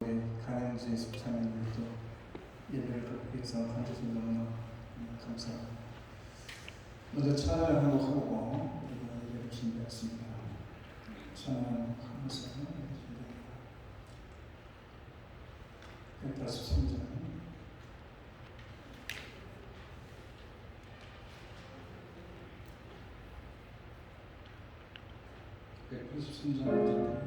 가양지 집사님들도 예배를 받기 위해서 가르쳐주셔서 너무나 감사합니다. 먼저 찬양을 한곡 하고 예배를 준비했습니다. 찬양 하면서 준비합니다. 183장 183장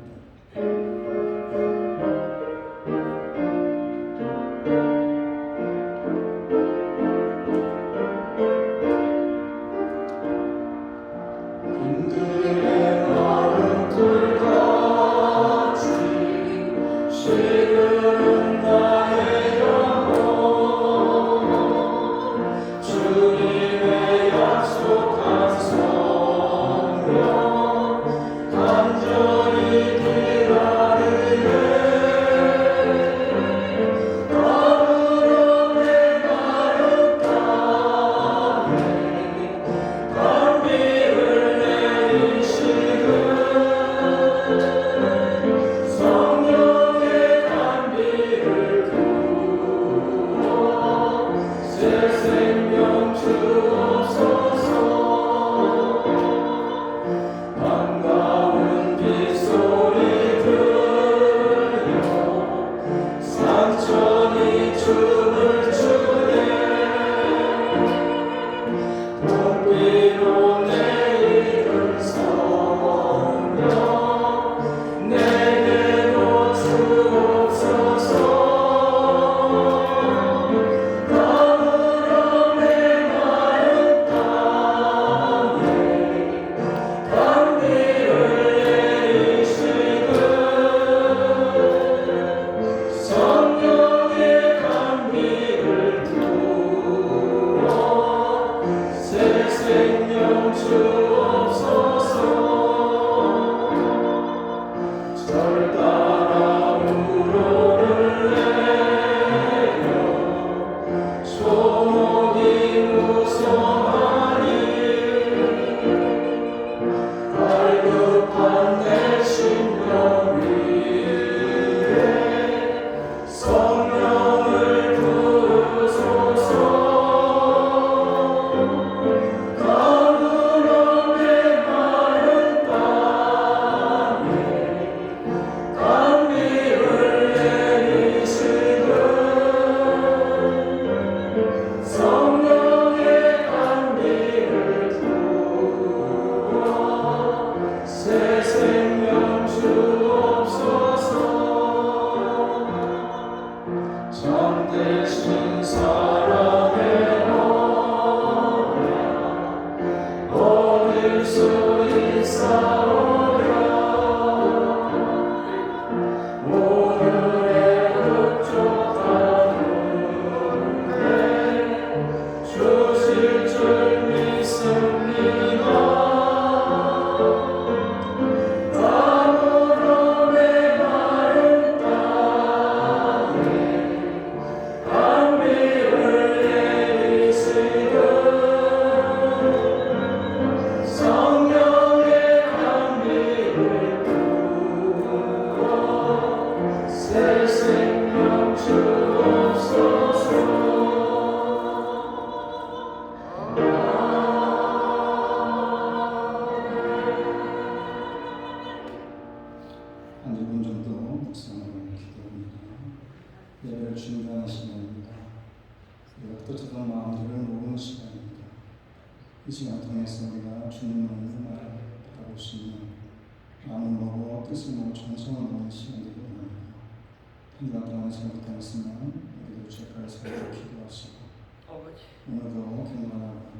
오늘도 경건하고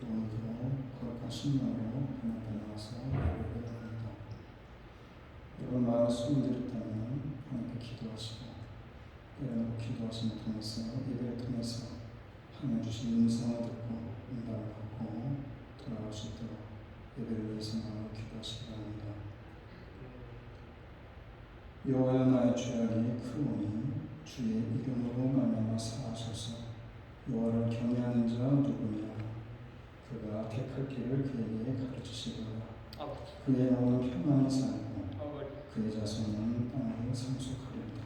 또 오늘도 거룩한 심령으로 하나님 나와서 예배를 드립니다. 여러분 마음에 수고들이 있다면 하나님께 기도하시고 때려놓고 기도하심을 통해서 예배를 통해서 하나님 주신 음성을 듣고 응답을 받고 돌아갈 수 있도록 예배를 위해서 마음으로 기도하시기 바랍니다. 여호와여 나의 죄악이 크오니 주의 이름으로 말미암아 사하소서. 여호와를 경외하는 자 누구냐? 그가 택할 길을 그에게 가르치시리라. 그의 영혼은 평안히 살고 그의 자손은 땅을 상속하리라.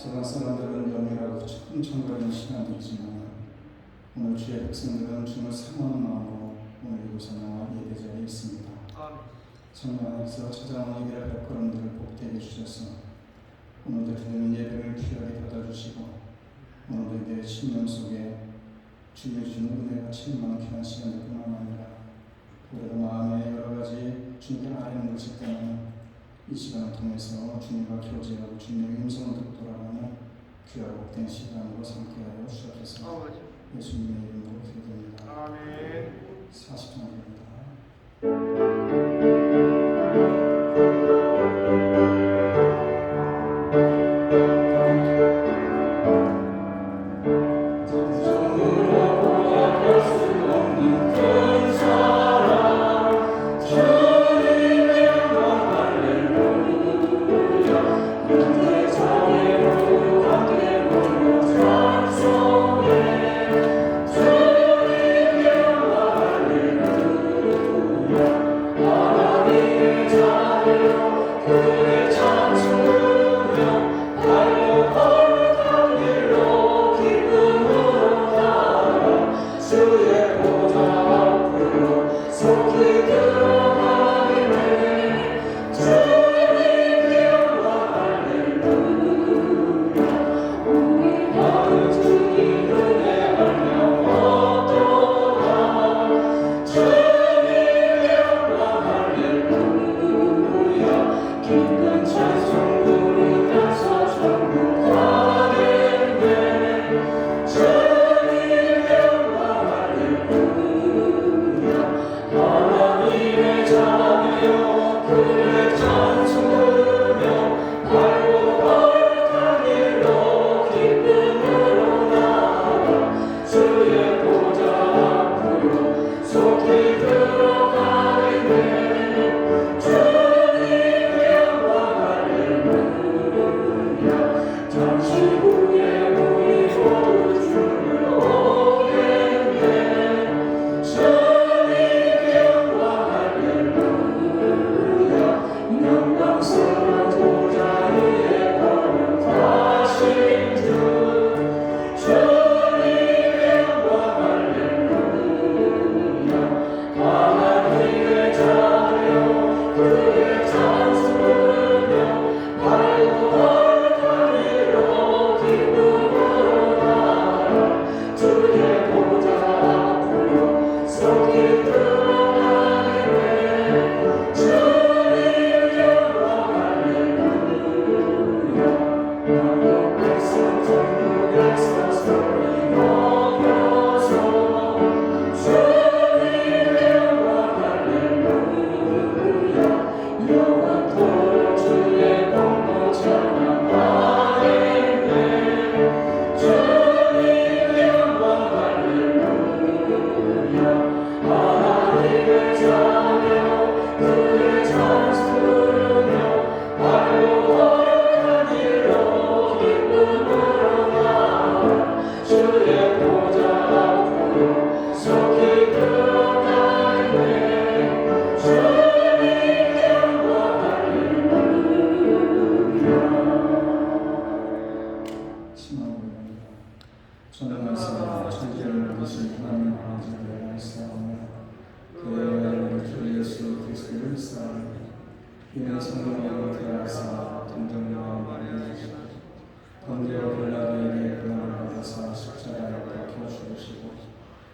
세상 사람들은 영이라고 흥청거리는 시간들이지만 오늘 주의 백성들은 주를 사모하는 마음으로 오늘 이곳에 나와 예배 자리에 있습니다. 성령 안에서 찾아오는 예배 발걸음들을 복되게 주셔서 오늘도 드리는 예배를 귀하게 받아주시고 오늘도 이제 신령 속에 주님의 주는 은혜가 충만한 귀한 시간들뿐만 아니라 우리도 마음에 여러 가지 주님께 아뢰는 것이 있다면 이 시간을 통해서 주님과 교제하고 주님의 음성을 듣고 돌아가는 귀하고 복된 시간으로 삼게 하여 주옵소서. 예수님의 이름으로 기도드립니다. 아멘. 40장입니다.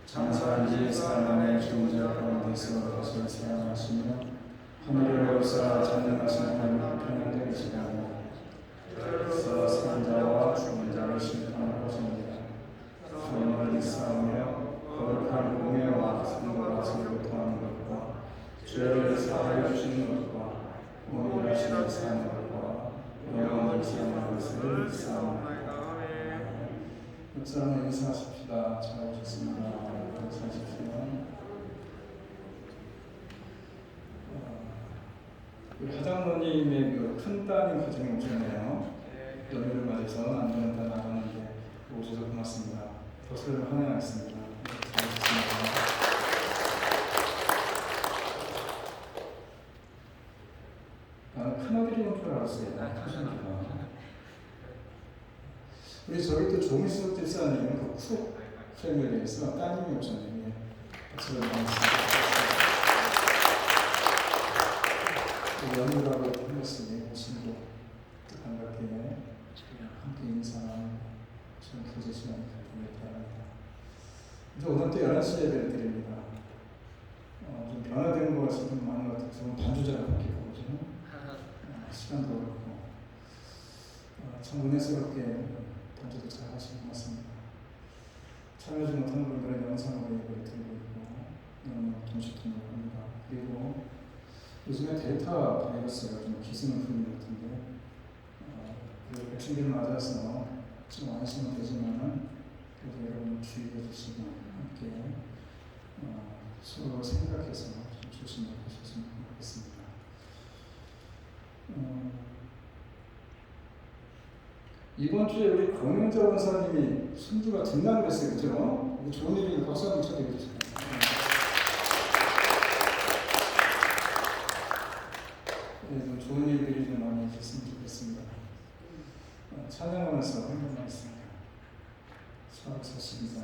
장사한 지 4년 만에 중자 가운데서 것을 사랑하시며 하늘을 오사 전능하신 하나님 편향되게 지나고 그래서 산자와 죽은 자를 심판하십니다. 주님을 싸우며 거룩한 공예와 선거와 성교통하는 것과 죄를 사하여 주시는 것과 공의하시는 사는 것과 영원을 사는 것을 싸움나이다. 목사님 인사하십시다. 잘 오셨습니다. 인사하십시오. 우리 하장모님의 그 큰 따님 가정이 오셨네요. 연휴를 맞아서 안전을 다 나가는데 오셔서 고맙습니다. 덕수를 환영하겠습니다. 잘 오셨습니다. 나는 큰아들이 온 줄 알았어요. 큰아들이가. 우리 저기 또 조미수 집사님 그쿡 패밀리에서 따님이 오셨네요. 박수를 받았습니다. 연구라고 했으니 오신도 반갑게 함께 인사하고 좀 교제 시간을 갖기를 바랍니다. 이제 오늘 또 11시 예배를 드립니다. 좀 변화된 것 같이 좀 많은 것 같아요. 저는 반주자가 바뀌고 그죠? 시간도 그렇고 참 은혜스럽게 반주도 잘 하시는 것 같습니다. 참여하지 못하는 분들은 영상으로 예배를 드리고 있고 동시통역을 합니다. 그리고 요즘에 델타 바이러스가 좀 기승을 부리는 것 같은데 그 백신기를 맞아서 좀 안심은 되지만은 그래도 여러분 주의해 주시고 함께 서로 생각해서 좀 조심해 주셨으면 좋겠습니다. 이번 주에 우리 권영자 원사님이 손주가 등남을 했어요. 그죠? 이거 좋은 일이니까 박수 한번 쳐드리겠습니다. 좀 좋은 일들이 좀 많이 있었으면 좋겠습니다. 찬양하면서 행동하겠습니다. 사역서 12장.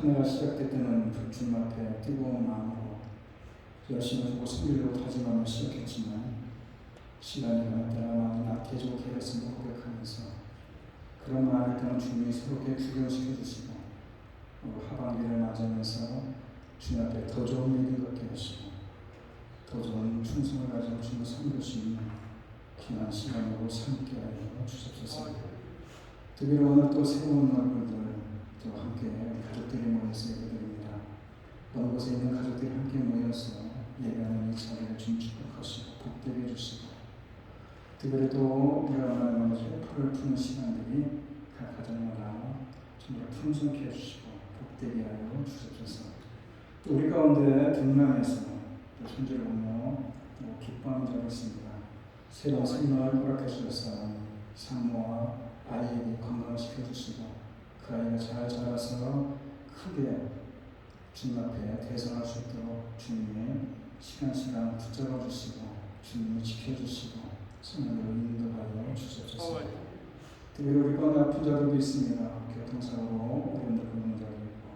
한 해가 시작될 때는 주님 앞에 뜨거운 마음으로 열심히 하고 승리로 다짐하며 시작했지만 시간이 가는 때나 많이 나태해지고 게을렀음을 고백하면서 그런 마음이 있다는 주님이 새롭게 구경시켜 주시고 하반기를 맞으면서 주님 앞에 더 좋은 믿음 갖게 하시고 더 좋은 충성을 가지고 주님을 섬길 수 있는 귀한 시간으로 삼게 하여 주옵소서. 특별히 오늘 또 새로운 얼굴들 또 함께 가족들이 모여서 예배드립니다. 어느 곳에 있는 가족들이 함께 모여서 예배하는 이 자리를 주님 축복하시고 복되게 해주시고 특별히 또 우리가 말하는 풀을 푸는 시간들이 각 가정마다 정말 풍성케 해주시고 복되게 하여 주옵소서. 또 우리 가운데 등남에서 또 손주를 보며 기뻐하는 자가 있습니다. 새로운 생명을 허락해 주셔서 산모와 아이에게 건강을 시켜주시고 그 아이가 잘 자라서 크게 주님 앞에 대성할 수 있도록 주님의 시간 붙잡아 주시고 주님이 지켜주시고 성령으로 인도하여 주옵소서. 특별히 우리 가운데 아픈 자들도 있습니다. 교통사고로 어려움을 겪는 자도 있고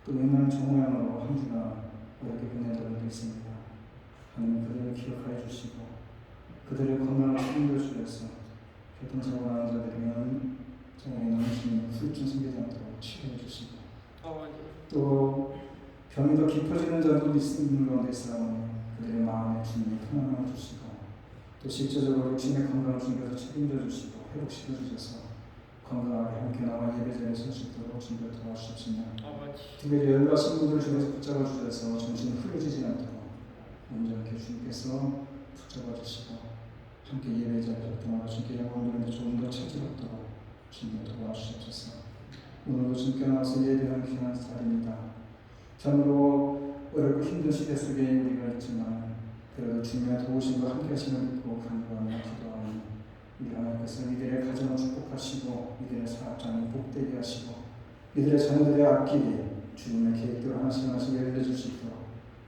또 웬만한 종모양으로 한 주나 어렵게 보낸 자들도 있습니다. 하나님 그들을 기억하여 주시고 그들의 건강을 책임져 주셔서 교통사고 나는 자들이면 정말 넘치는 후유증 생기지 않도록 치료해 주시고 또 병이 더 깊어지는 자들도 있는 가운데 있사오니 그들의 마음에 주님이 편안함을 주시고 또 실제적으로 주님의 건강을 주님께서 책임져 주시고 회복시켜 주셔서 건강하게 함께 나와 예배자리에 설 수 있도록 주님을 도와주시옵시며 특별히 연락하신 분들을 주님께서 붙잡아 주셔서 정신이 흐려지지 않도록 온전하게 주님께서 붙잡아 주시고 함께 예배자리에 활동하고 주님께 영광을 조금 더 찾으도록 주님을 도와주시옵소서. 오늘도 주님께 나와서 예배하는 귀한 자리입니다. 참으로 어렵고 힘든 시대 속에 우리가 있지만 그래도 주님의 도우심과 함께 하심을 믿고 간구하며 기도하니 우리 하나님께서 이들의 가정을 축복하시고 이들의 사업장을 복되게 하시고 이들의 자녀들의 앞길이 주님의 계획대로 하나씩 열려줄 수 있도록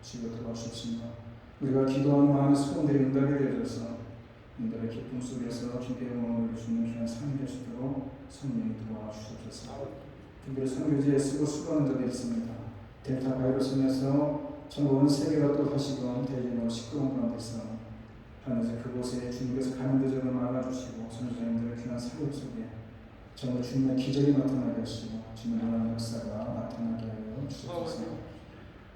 주여 도와주십시오. 우리가 기도하는 마음의 소원들이 응답이 되어져서 이들의 기쁨 속에서 주님께 영광을 주는 귀한 삶이 될 수 있도록 성령이 도와주옵소서. 특별히 선교지에 쓰고 수고하는 자들이 있습니다. 델타 바이러스 인해서 전 온 세계가 또 다시금 대전으로 시끄러운 가운데서 하늘에서 그곳에 주님께서 감염되지 막아주시고 선교사님들의 귀한 사역 속에 정말 주님의 기적이 나타나게 하시고 주님의 놀라운 역사가 나타나게 하여 주옵소서.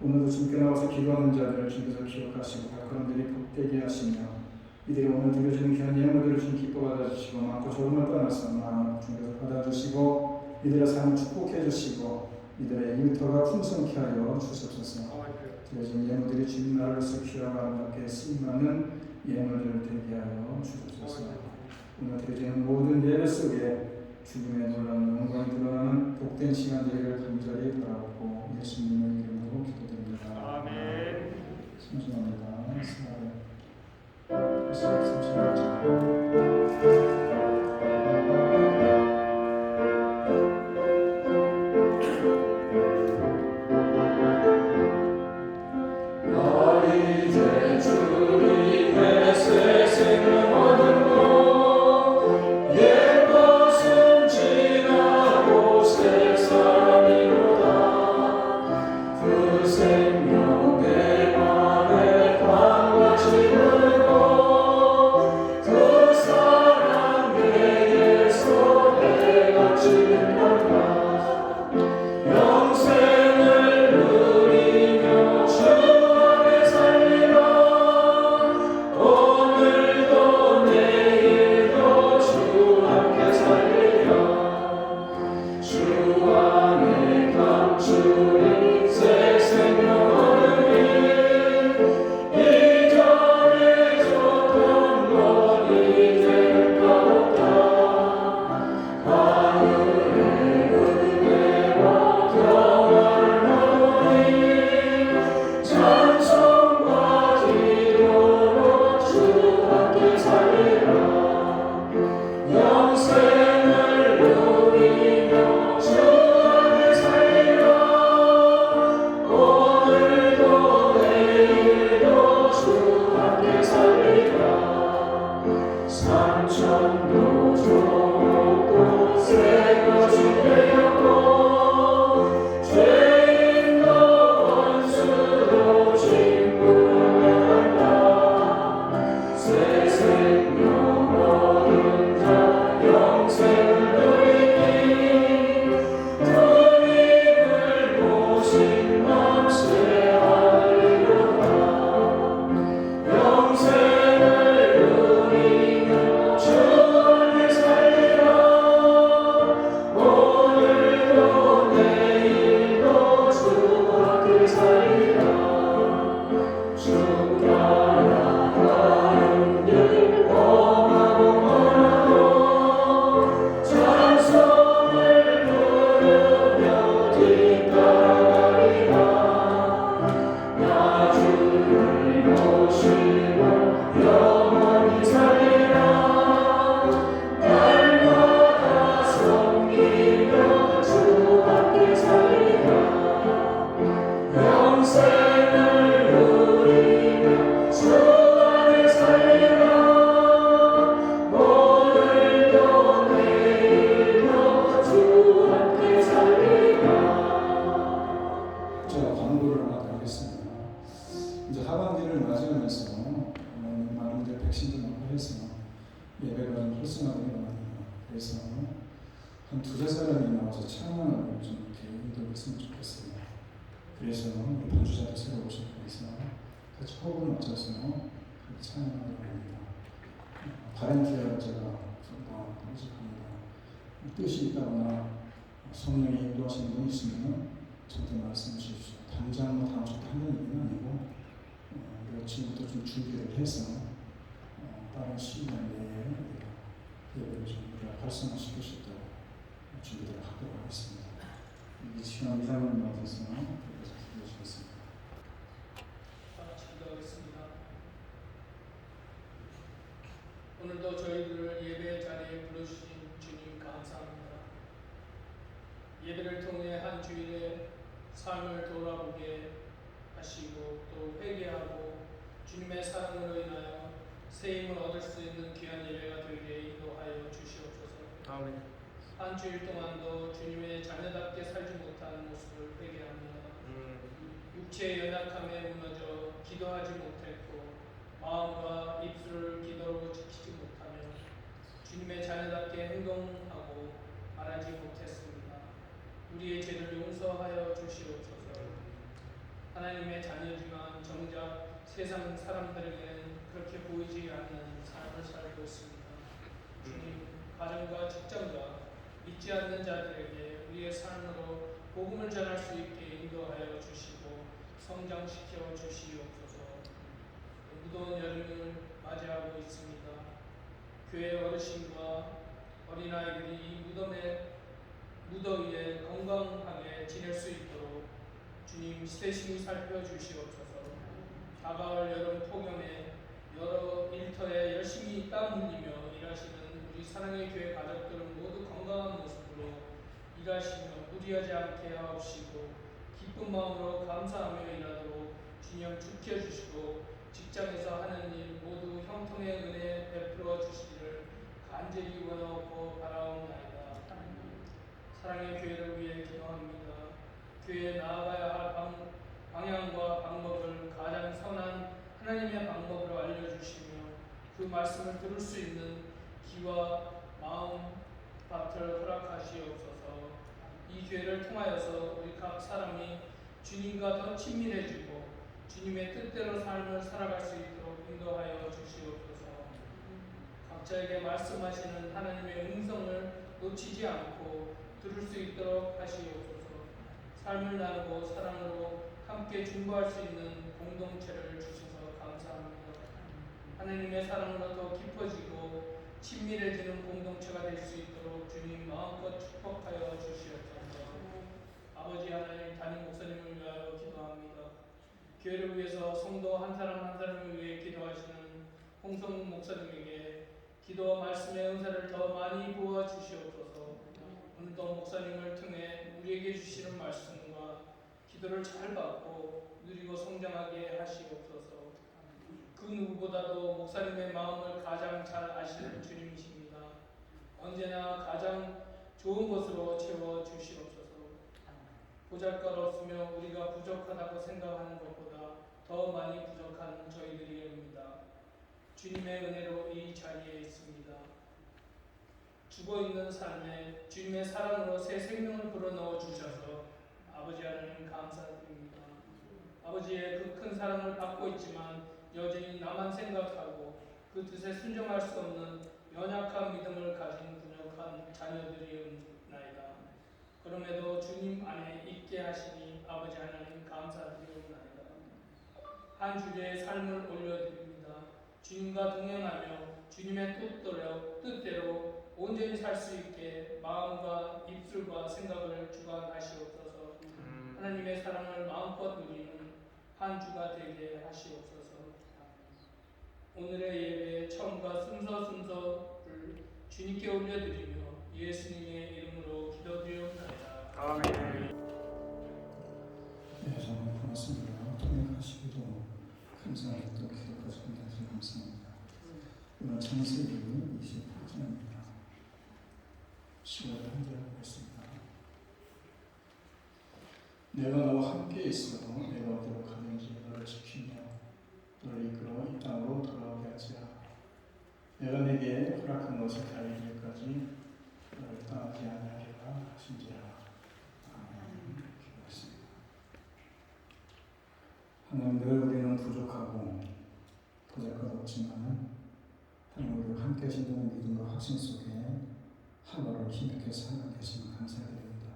오늘도 주님께 나와서 기도하는 자들을 주님께서 기억하시고 그런들이 복되게 하시며 이들이 오늘 드려지는 귀한 예물들을 주님 기뻐 받아주시고 많고 조금을 떠나서 마음을 주님께서 받아주시고 이들의 삶을 축복해 주시고 이들의 일터가 풍성케 하여 주옵소서. 드려진 예물들이 주님 나라로서 귀하고 아름답게 쓰임받는 예물들을 되게 하여 주옵소서. 오늘 드려지는 모든 예배 속에 주님의 놀라운 영광이 드러나는 복된 시간 되기를 간절히 바라고 예수님의 이름으로 기도드립니다. 아멘. 순종합니다. 주 안에 감추린 새 생명 한 두세 사람이 나와서 찬양을 좀 이렇게 인도했으면 좋겠어요. 그래서 우리 반주자도 새로 오셨고 해서 같이 호흡을 맞춰서 찬양하려고 합니다. 바렌티아 제가 부족합니다. 뜻이 있다거나 성령이 인도하시는 분이 있으면 저한테 말씀해 주십시오. 당장 다음 주부터 하는 얘기는 아니고 우리가 지금부터 좀 준비를 해서 다른 시간 내에 예배를 좀 우리가 활성화시킬 수 있도록 준비를 하도록 하겠습니다. 이 시간 이상을 맞아서 기도하시겠습니다. 기도하겠습니다. 오늘도 저희들을 예배 자리에 불러주신 주님 감사합니다. 예배를 통해 한 주일의 삶을 돌아보게 하시고 또 회개하고 주님의 사랑으로 인하여 새 힘을 얻을 수 있는 귀한 예배가 되게 인도하여 주시옵소서. 아멘. 한 주일 동안도 주님의 자녀답게 살지 못한 모습을 회개합니다. 육체의 연약함에 무너져 기도하지 못했고 마음과 입술을 기도로 지키지 못하며 주님의 자녀답게 행동하고 말하지 못했습니다. 우리의 죄를 용서하여 주시옵소서. 하나님의 자녀지만 정작 세상 사람들에게는 그렇게 보이지 않는 삶을 살고 있습니다. 주님, 가정과 직장과 믿지 않는 자들에게 우리의 삶으로 복음을 전할 수 있게 인도하여 주시고 성장시켜 주시옵소서. 무더운 여름을 맞이하고 있습니다. 교회 어르신과 어린아이들이 이 무더위에 건강하게 지낼 수 있도록 주님 세심히 살펴주시옵소서. 다가올 여름 폭염에 여러 일터에 열심히 땀 흘리며 일하시는 우리 사랑의 교회 가족들은 모두 건강한 모습으로 일하시며 무리하지 않게 하옵시고 기쁜 마음으로 감사하며 일하도록 주님 지켜주시고 직장에서 하는 일 모두 형통의 은혜 베풀어 주시기를 간절히 원하고 바라옵나이다. 사랑의 교회를 위해 기도합니다. 교회에 나아가야 할 방향과 방법을 가장 선한 하나님의 방법으로 알려주시며 그 말씀을 들을 수 있는 귀와 마음 밭을 허락하시옵소서. 이 교회를 통하여서 우리 각 사람이 주님과 더 친밀해지고 주님의 뜻대로 삶을 살아갈 수 있도록 인도하여 주시옵소서. 각자에게 말씀하시는 하나님의 음성을 놓치지 않고 들을 수 있도록 하시옵소서. 삶을 나누고 사랑으로 함께 중보할 수 있는 공동체를 주셔서 감사합니다. 하나님의 사랑으로 더 깊어지고 친밀해지는 공동체가 될 수 있도록 주님 마음껏 축복하여 주시옵소서. 아버지 하나님, 담임 목사님을 위하여 기도합니다. 교회를 위해서 성도 한 사람 한 사람을 위해 기도하시는 홍성 목사님에게 기도와 말씀의 은사를 더 많이 부어 주시옵소서. 오늘도 목사님을 통해 우리에게 주시는 말씀과 기도를 잘 받고 누리고 성장하게 하시옵소서. 그 누구보다도 목사님의 마음을 가장 잘 아시는 주님이십니다. 언제나 가장 좋은 것으로 채워 주시옵소서. 보잘것없으며 우리가 부족하다고 생각하는 것보다 더 많이 부족한 저희들이옵니다. 주님의 은혜로 이 자리에 있습니다. 죽어있는 삶에 주님의 사랑으로 새 생명을 불어넣어 주셔서 아버지 하나님 감사드립니다. 아버지의 그 큰 사랑을 받고 있지만 여전히 나만 생각하고 그 뜻에 순종할 수 없는 연약한 믿음을 가진 부족한 자녀들이옵나이다. 그럼에도 주님 안에 있게 하시니 아버지 하나님 감사드리옵나이다. 한 주제의 삶을 올려드립니다. 주님과 동행하며 주님의 뜻대로 온전히 살 수 있게 마음과 입술과 생각을 주관하시옵소서. 하나님의 사랑을 마음껏 누리는 한 주가 되게 하시옵소서. 오늘의 예배의 처음과 순서를 주님께 올려드리며 예수님의 이름으로 기도드리옵나이다. 아멘. 네, 저는 고맙습니다. 오늘 창세기 28장입니다. 10월 편지하고 있습니다. 내가 너와 함께 있어 내가 어디로 가든지 너를 지키며 너를 이끌어 이 땅으로 돌아오게 하지라. 내가 내게 허락한 것을 다 이루기까지 너를 떠나지 아니하리라 하신지라. 아멘. 기도하겠습니다. 하나님, 늘 우리는 부족하고 보잘것없지만 하나님 우리와 함께 하신다는 믿음과 확신 속에 하루를 힘있게 살아가게 하시면 감사드립니다.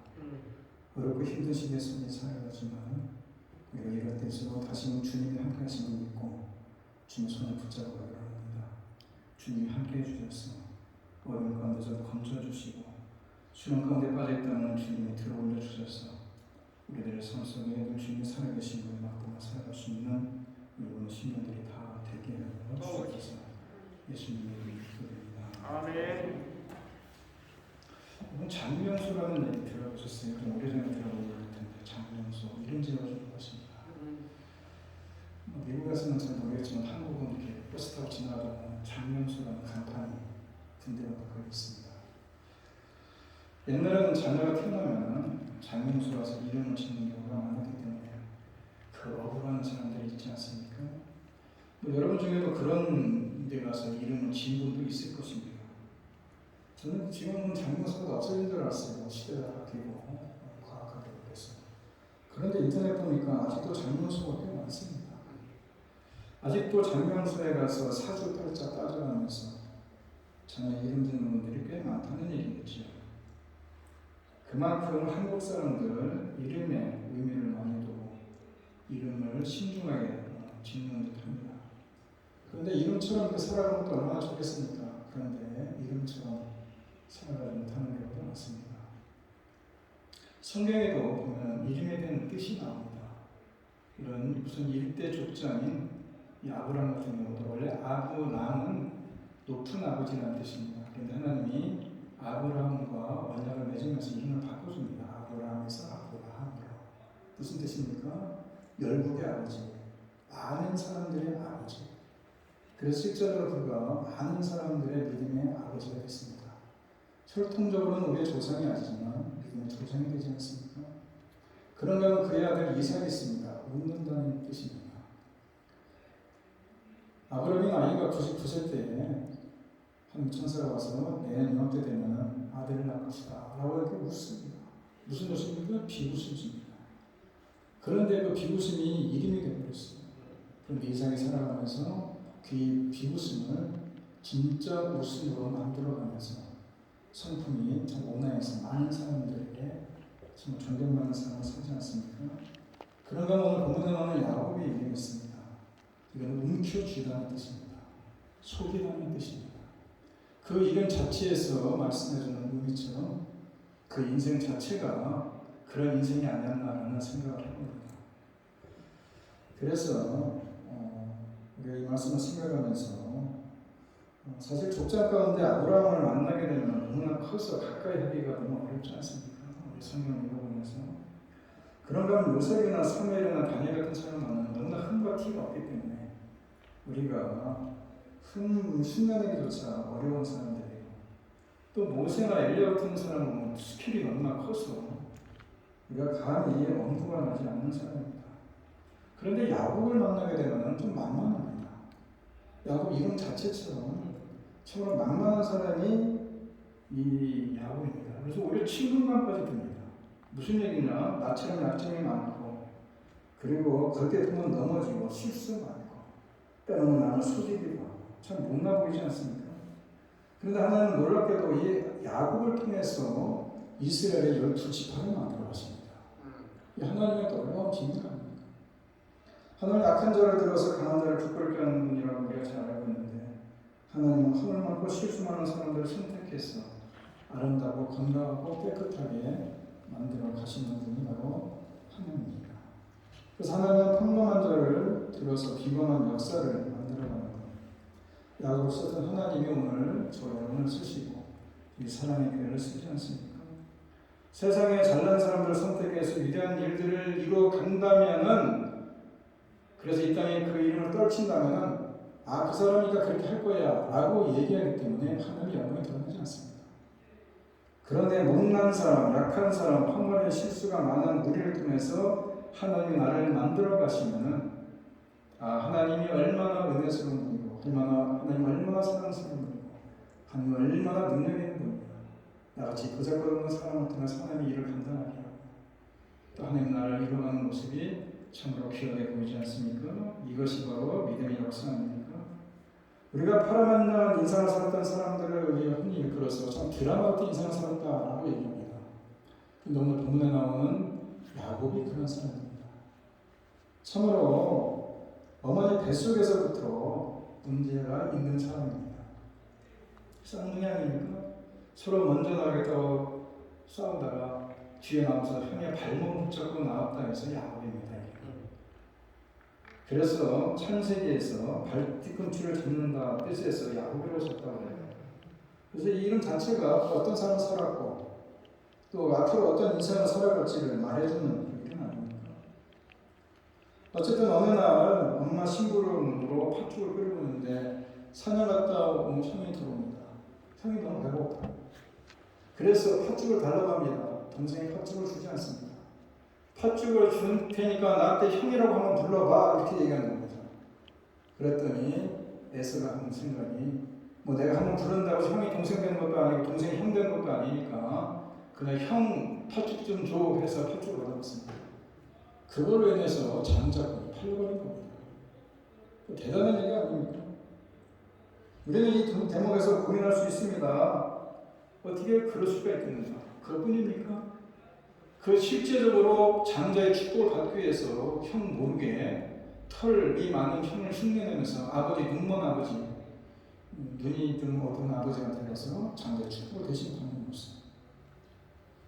어렵고 힘든 시기에 손이 살아가지만 우리가 이럴 때일수록 다시는 주님이 함께 하시는 걸 믿고 주님의 손을 붙잡고 일어납니다. 주님이 함께 해주셔서 어려운 가운데서 건져주시고 수렁 가운데 빠져있다는 주님이 들어올려 주셔서 우리들의 삶 속에 늘 주님이 살아계신 걸 막고 살아갈 수 있는 이번 10년들이 다 되게 하여 주옵소서. 예수님의 이름으로 기도드립니다. 아멘. 이건 장명수라는 얘기 들어보셨어요? 좀 오래전에 들어본 텐데 장명수 이름 지어주는 것입니다. 미국에서는 잘 모르겠지만 한국은 이렇게 버스 타고 지나가면 장명수라는 간판이 군대가 걸려 있습니다. 옛날에는 자녀가 태어나면 장명수라서 이름을 짓는 경우가 많았기 때문에 그 억울한 사람들이 있지 않습니까? 여러분 중에도 그런 데 가서 이름을 지은 분도 있을 것입니다. 저는 지금은 장명수가 없어진 줄 알았어요. 시대가 바뀌고 과학하게 됐어요. 그런데 인터넷 보니까 아직도 장명수가 꽤 많습니다. 아직도 장명수에 가서 사주 팔자 따져가면서 자녀 이름 짓는 분들이 꽤 많다는 얘기겠죠. 그만큼 한국 사람들 이름에 의미를 많이 두고 이름을 신중하게 짓는 듯합니다. 그런데 이름처럼 이렇게 살아가는 것도 얼마나 좋겠습니까? 그런데 이름처럼 살아가지 못하는 경우도 많습니다. 성경에도 보면 이름에 대한 뜻이 나옵니다. 이런 무슨 일대 족장인 이 아브라함 같은 경우도 원래 아브람은 높은 아버지라는 뜻입니다. 그런데 하나님이 아브라함과 언약을 맺으면서 이름을 바꿔줍니다. 아브라함에서 아브라함으로. 무슨 뜻입니까? 열국의 아버지, 많은 사람들의 아버지. 그래서 실제로 그가 많은 사람들의 믿음의 아버지가 됐습니다. 혈통적으로는 우리의 조상이 아니지만 믿음의 조상이 되지 않습니까? 그런가 그의 아들 이삭이 있습니다. 웃는다는 뜻입니다. 아브라함이 나이가 99세 때에 한 천사가 와서 내년 이맘때 되면 아들을 낳을 것이다 라고 이렇게 웃습니다. 무슨 웃음입니까? 비웃음입니다. 그런데 그 비웃음이 이름이 되어버렸어요. 그런데 이삭이 살아가면서 그 비웃음을 진짜 웃음으로 만들어가면서 성품이 참 온화해서 많은 사람들에게 정말 존경받는 사람을 사지 않습니까? 그런가 오늘 본문에 나오는 야곱의 이름이 있습니다. 이건 움켜쥐다는 뜻입니다. 속이다는 뜻입니다. 그 이름 자체에서 말씀해주는 의미처럼 그 인생 자체가 그런 인생이 아니었나라는 생각을 해봅니다. 그래서 우리가 이 말씀을 생각하면서 사실 족장 가운데 아브라함을 만나게 되면 너무나 커서 가까이 하기가 너무 어렵지 않습니까? 우리 성경을 읽어보면서 그런가 하면 요셉이나 사무엘이나 다니엘 같은 사람을 만나면 너무나 흠과 티가 없기 때문에 우리가 흉내내기조차 어려운 사람들이에요. 또 모세나 엘리야 같은 사람은 스킬이 너무나 커서 우리가 감히 엄두가 나지 않는 사람입니다. 그런데 야곱을 만나게 되면 좀 만만합니다. 야곱 이름 자체처럼 정말 만만한 사람이 이 야곱입니다. 그래서 오히려 친근감까지 듭니다. 무슨 얘기냐? 나처럼 약점이 많고 그리고 겉에 보면 넘어지고 실수 많고 때로는 나는 속이기도 하고 참 못나 보이지 않습니까? 그런데 하나님은 놀랍게도 이 야곱을 통해서 이스라엘의 12지파를 만들어 가십니다. 이 하나님의 놀라운 비밀 아닙니까? 하나님 악한 자를 들어서 강한 자를 부끄럽게 하는 분이라고 우리가 잘 알고 있는데 하나님은 허물 많고 실수 많은 사람들을 선택해서 아름다고 건강하고 깨끗하게 만들어 가시는 분이 바로 하나님입니다. 그래서 하나님은 평범한 자를 들어서 비범한 역사를 만들어가는 것. 야곱을 썼던 하나님이 오늘 저 여러분을 쓰시고 이 사랑의 교회를 쓰지 않습니까? 세상에 잘난 사람들을 선택해서 위대한 일들을 이루어 간다면은 그래서 이 땅에 그 이름을 떨친다면은 그 사람이가 그렇게 할 거야 라고 얘기하기 때문에 하나님의 영광이 드러나지 않습니다. 그런데 못난 사람, 약한 사람, 허물의 실수가 많은 우리를 통해서 하나님이 나를 만들어 가시면은 하나님이 얼마나 은혜스러운 분이고 하나님 얼마나 사랑스러운 분이고 하나님 얼마나 능력 있는 분이고 나같이 보잘것없는 사람을 통해서 하나님이 일을 간단하게 하고 또 하나님 나라를 이루어가는 모습이 참으로 귀하게 보이지 않습니까? 이것이 바로 믿음의 역사 아닙니까? 우리가 파란만장한 인생을 살았던 사람들을 흔히 일컬어서 참 드라마 같은 인생을 살았다라고 얘기합니다. 근데 오늘 본문에 나오는 야곱이 그런 사람입니다. 참으로 어머니 뱃속에서부터 문제가 있는 사람입니다. 쌍둥이 아닙니까? 서로 먼저 나가겠다고 싸우다가 뒤에 나와서 형의 발목 붙잡고 나왔다 해서 야곱입니다. 그래서 창세기에서 발 뒤꿈치를 잡는다 뜻에서 야곱이라고 썼다고 해요. 그래서 이 이름 자체가 어떤 사람을 살았고 또 앞으로 어떤 인생을 살아갈지를 말해주는 이름 아닙니까? 어쨌든 어느 날 엄마 심부름으로 팥죽을 끓이고 있는데 사냥 갔다 온 형이 들어옵니다. 형이 너무 배고파. 그래서 팥죽을 달라고 합니다. 동생이 팥죽을 주지 않습니다. 팥죽을 줄 테니까 나한테 형이라고 한번 불러봐 이렇게 얘기하는 겁니다. 그랬더니 에서가 하는 생각이 내가 한번 부른다고 형이 동생 되는 것도 아니고 동생이 형 되는 것도 아니니까 그냥 형 팥죽 좀 줘 해서 팥죽을 받아봤습니다. 그걸로 인해서 장자권이 팔려버린 겁니다. 대단한 얘기 아닙니까? 우리는 이 대목에서 고민할 수 있습니다. 어떻게 그럴 수가 있겠는가? 그것뿐입니까? 실제적으로 장자의 축복을 받기 위해서 형 모르게 털이 많은 형을 흉내내면서 아버지 눈먼 아버지 눈이 좀 어두운 아버지한테 가서 장자의 축복을 대신 받는 모습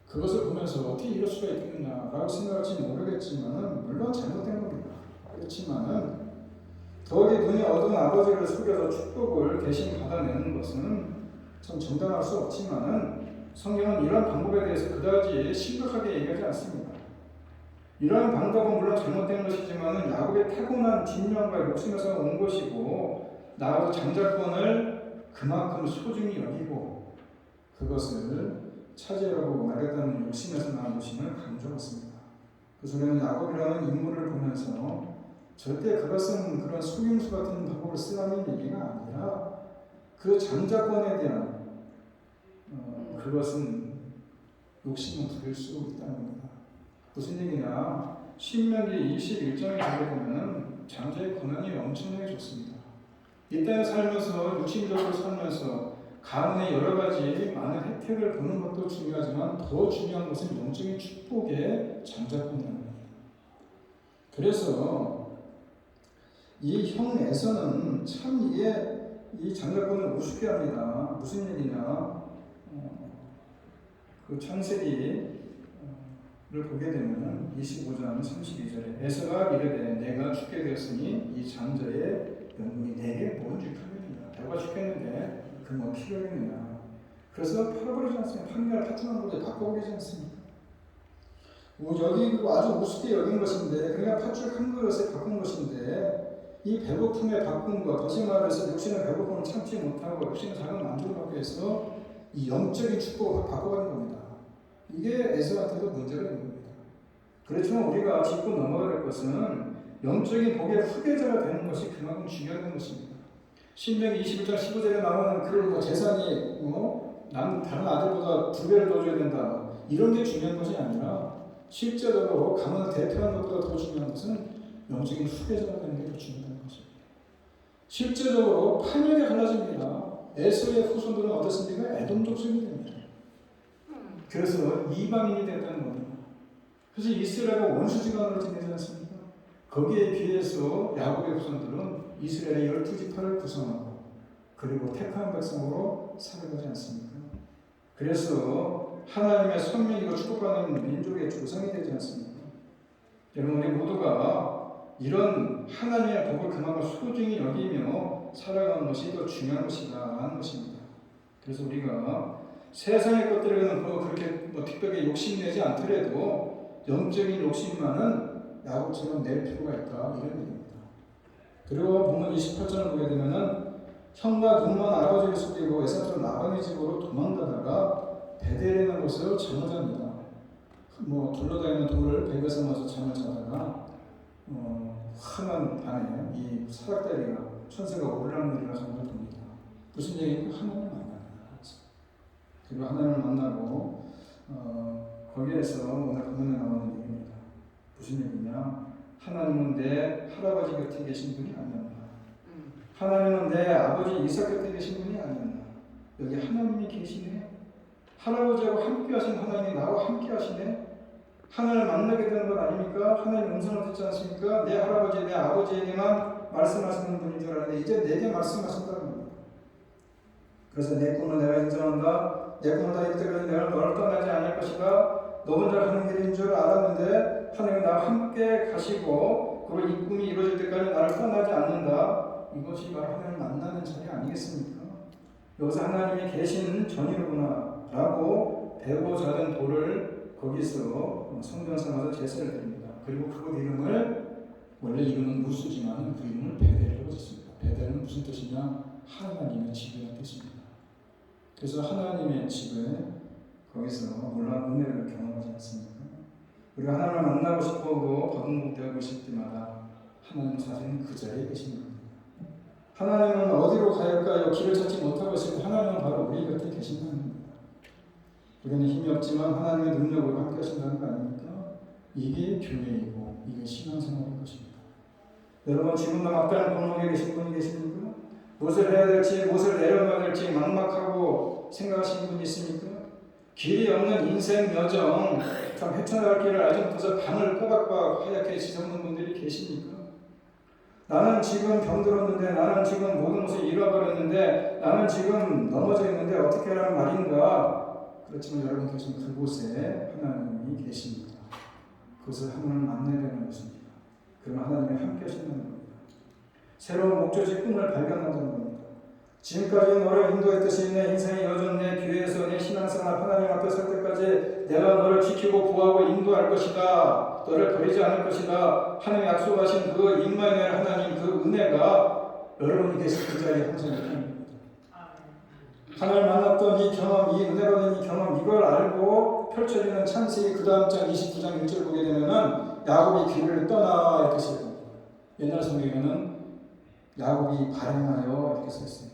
그것을 보면서 어떻게 이럴 수가 있겠느냐라고 생각할지 모르겠지만은 물론 잘못된 겁니다. 그렇지만은 더욱이 눈이 어두운 아버지를 속여서 축복을 대신 받아내는 것은 참 정당할 수 없지만은 성경은 이러한 방법에 대해서 그다지 심각하게 얘기하지 않습니다. 이러한 방법은 물론 잘못된 것이지만 야곱의 타고난 진명과 욕심에서 온 것이고 나아가서 장자권을 그만큼 소중히 여기고 그것을 차지하려고 나겠다는 욕심에서 나온 것임을 강조했습니다. 그래서 우리는 야곱이라는 인물을 보면서 절대 그것은 그런 속임수 같은 방법을 쓰라는 얘기가 아니라 그 장자권에 대한 그것은 욕심을 부릴 수 있다는 겁니다. 무슨 얘기냐? 신명기 21장에 보게 보면은 장자의 권한이 엄청나게 좋습니다. 이 땅에 살면서 육신적으로 살면서 가문의 여러 가지 많은 혜택을 보는 것도 중요하지만 더 중요한 것은 영적인 축복의 장자권이라는 겁니다. 그래서 이 형 에서는 참 이게 이 장자권을 우습게 합니다. 무슨 얘기냐? 그 창세기를 보게 되면 25장 32절에 에서가 이르되 내가 죽게 되었으니 이 장자의 명분이 내게 뭔지 하느니라. 내가 죽겠는데 그 뭐 필요하겠느냐. 그래서 팔아버리지 않습니까? 판결 파트너로 바꿔버리지 않습니까? 여기 아주 우습게 여긴 것인데 그냥 팥죽 한 그릇에 바꾼 것인데 이 배고픔에 바꾼 것 다시 말해서 육신의 배고픔을 참지 못하고 육신의 작은 만족을 받기 위해서 이 영적인 축복을 바꿔가는 겁니다. 이게 에서한테도 문제가 있는 겁니다. 그렇지만 우리가 짚고 넘어가야 될 것은 영적인 복의 후계자가 되는 것이 그만큼 중요한 것입니다. 신명기 21장 15절에 나오는 그 재산이 다른 아들보다 2배를 더 줘야 된다. 이런 게 중요한 것이 아니라 실제적으로 가문을 대표하는 것보다 더 중요한 것은 영적인 후계자가 되는 게 더 중요한 것입니다. 실제적으로 판역이 갈라집니다. 에서의 후손들은 어떻습니까? 에돔 족속이 됩니다. 그래서 이방인이 됐다는 겁니다. 그래서 이스라엘과 원수지간으로 지내지 않습니까? 거기에 비해서 야곱의 후손들은 이스라엘의 12지파를 구성하고 그리고 택한 백성으로 살아가지 않습니까? 그래서 하나님의 선민이고 축복받는 민족의 조상이 되지 않습니까? 여러분 우리 모두가 이런 하나님의 복을 그만큼 소중히 여기며 살아가는 것이 더 중요한 것이다 라는 것입니다. 그래서 우리가 세상의 것들에는 그렇게 특별히 욕심내지 않더라도 영적인 욕심만은 야곱처럼 낼 필요가 있다 이런 얘기입니다. 그리고 본문 28절을 보게 되면은 형과 눈먼 아버지를 속이고 외삼촌 라반의 집으로 도망가다가 베델이라는 곳을 잠을 잡니다. 둘러다니는 돌을 베개 삼아서 잠을 자다가 환한 밤에 이 사닥다리가 천사가 올라오는 잠을 듭니다. 무슨 얘기입니까? 하나님을 만나는 거죠. 그리고 하나님을 만나고 거기에서 오늘 본문에 나오는 얘기입니다. 무슨 얘기냐? 하나님은 내 할아버지 곁에 계신 분이 아니었나? 하나님은 내 아버지 이삭 곁에 계신 분이 아니었나? 여기 하나님이 계시네. 할아버지하고 함께 하신 하나님이 나와 함께 하시네. 하나님을 만나게 되는 것 아닙니까? 하나님 음성을 듣지 않습니까? 내 할아버지, 내 아버지에게만 말씀하시는 분인 줄 알았는데 이제 내게 말씀하신다는 겁니다. 그래서 내 꿈을 내가 인정한다. 내 꿈을 다 이룰 때까지 내가 너를 떠나지 않을 것이다. 너 혼자 가는 길인 줄 알았는데 하나님은 나와 함께 가시고 그리고 이 꿈이 이루어질 때까지 나를 떠나지 않는다. 이것이 바로 하나님을 만나는 자리 아니겠습니까? 여기서 하나님이 계신 전이로구나 라고 배고 작은 돌을 거기서 성전 삼아서 제사를 드립니다. 그리고 그곳 이름을 원래 이름은 무수지만 그 이름을 베델이라고 짓습니다. 베델은 무슨 뜻이냐? 하나님의 집이라는 뜻입니다. 그래서 하나님의 집에 거기서 놀라운 은혜를 경험하지 않습니까? 우리가 하나님을 만나고 싶고 받은복되고 싶을 때마다 하나님 자신은 그 자리에 계신 겁니다. 하나님은 어디로 가야 할까요? 길을 찾지 못하고 있을 때 하나님은 바로 우리 곁에 계신다는 겁니다. 우리는 힘이 없지만 하나님의 능력으로 함께 하신다는 거 아닙니까? 이게 교회이고 이게 신앙생활인 것입니다. 여러분 지금도 막다른 골목에 계신 분이 계십니까? 무엇을 해야 될지 무엇을 내려놔야 될지 막막하고 생각하시는 분이 있습니까? 길이 없는 인생 여정 참 헤쳐나갈 길을 알지 못해서 밤을 꼬박꼬박 하얗게 지새우는 분들이 계십니까? 나는 지금 병들었는데 나는 지금 모든 것을 잃어버렸는데 나는 지금 넘어져 있는데 어떻게 하란 말인가? 그렇지만 여러분께서는 그곳에 하나님이 계십니다. 그것을 하나님을 만나야 되는 것입니다. 그러면 하나님이 함께 하신다는 겁니다. 새로운 목적지 꿈을 발견한다는 겁니다. 지금까지 너를 인도했듯이 내 인생의 여정, 내 교회에서 내 신앙생활 하나님 앞에 설 때까지 내가 너를 지키고 구하고 인도할 것이다. 너를 버리지 않을 것이다. 하나님이 약속하신 그 임마누엘 하나님 그 은혜가 여러분이 계신 그 자리에 항상 있습니다. 하나님을 만났던 이 경험, 이 은혜로 된 이 경험, 이걸 알고 펼쳐지는 창세기 그 다음 장 29장 1절 보게 되면은 야곱이 길을 떠나 이렇게 써요. 옛날 성경에는 야곱이 발행하여 이렇게 써 있습니다.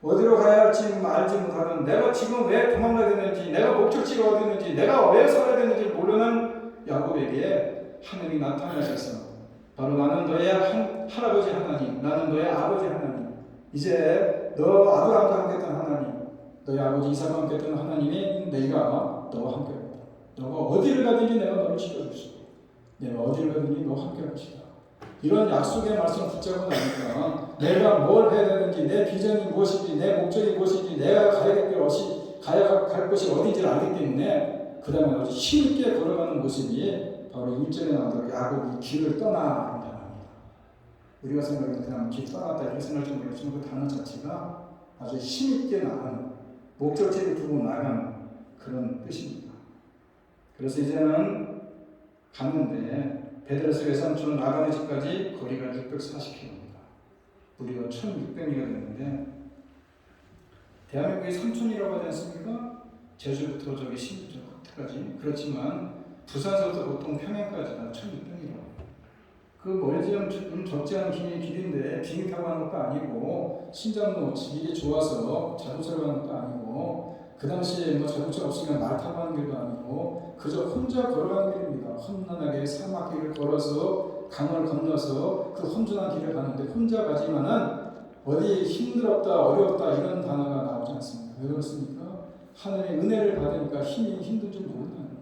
어디로 가야 할지 알지 못하는, 내가 지금 왜 도망가야 되는지, 내가 목적지가 어디 있는지, 내가 왜 살아야 되는지 모르는 야곱에게 하나님이 나타나셔서 바로 나는 너의 할아버지 하나님, 나는 너의 아버지 하나님, 이제 너 아브라함과 함께 했던 하나님, 너의 아버지 이삭과 함께 했던 하나님이 내가 너와 함께 합니다. 너가 어디를 가든지 내가 너를 지켜줄 수 있고 내가 어디를 가든지 너와 함께 할 것이다. 이런 약속의 말씀을 붙잡고 나니까 내가 뭘 해야 되는지, 내 비전이 무엇인지, 내 목적이 무엇인지, 내가 가야 갈 곳이 어딘지를 알기 때문에 그 다음에 아주 힘있게 걸어가는 모습이 바로 1절에 나오는 야곱이 길을 떠나는 단어입니다. 우리가 생각하는 그냥 길 떠났다 이렇게 생각할 줄 모르겠지만 그 단어 자체가 아주 힘있게 나가는, 목적지를 두고 나가는 그런 뜻입니다. 그래서 이제는 갔는데 베델에서 외삼촌 라반의 집까지 거리가 640km입니다. 우리가 1600리가 됐는데 대한민국의 삼촌이라고 하지 않습니까? 제주부터 저기 신주 끝까지. 그렇지만 부산서부터 보통 평양까지가 1600리라고. 그 멀지않은 적지 않은 길인데 비행기 타고 가는 것도 아니고 신장로 길이 좋아서 자동차로 가는 것도 아니고 그 당시에 자동차 없으면 말 타고 가는 길도 아니고 그저 혼자 걸어가는 길입니다. 험난하게 사막길을 걸어서 강을 건너서 그 험준한 길을 가는데 혼자 가지만은 어디 힘들었다 어려웠다 이런 단어가 나오지 않습니다. 왜 그렇습니까? 하나님의 은혜를 받으니까 힘든 줄 모르는 겁니다.